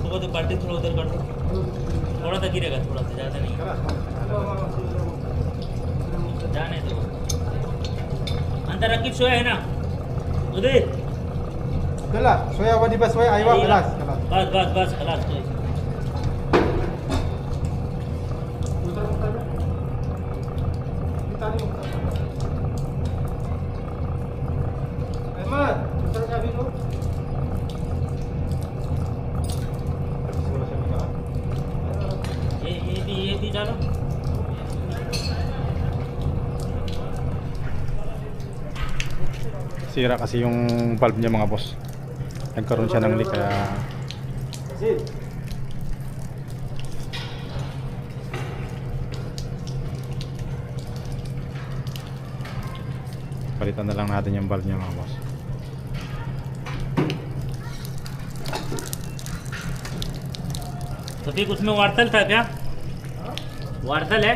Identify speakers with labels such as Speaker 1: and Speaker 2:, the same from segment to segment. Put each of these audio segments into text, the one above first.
Speaker 1: उसको तो बाल्टी थोड़ा उधर कर दो, थोड़ा सा गिरेगा, थोड़ा सा, ज़्यादा नहीं, जाने दो। अंदर रकीब सोया है ना उधर?
Speaker 2: Kelas, soya apa di bas soya aywa kelas.
Speaker 1: बस बस बस खलास तो
Speaker 2: Ahmad, putar kami dulu.
Speaker 1: ये भी डालो।
Speaker 3: Sira kasi yung valve niya mga boss. Nagkaroon siya ng leak kaya
Speaker 2: Zid.
Speaker 3: palitan na lang natin yung valve niya mga boss.
Speaker 1: तो फिर उसमें वार्तल था क्या? वार्तल है?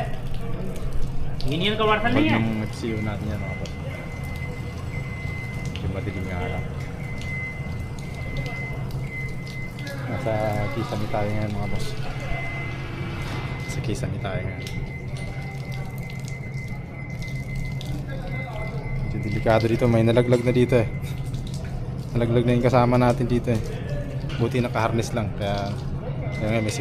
Speaker 1: यूनियन का वार्तल नहीं
Speaker 3: Valve
Speaker 1: है?
Speaker 3: ng FCU natin yan mga boss. Yung madilim nga lang. Nasa kisame tayo ngayon mga boss. Sa kisame tayo ngayon. Medyo delikado dito, may nalaglag na dito eh. Nalaglag na yung kasama natin dito eh. Buti naka-harness lang kaya may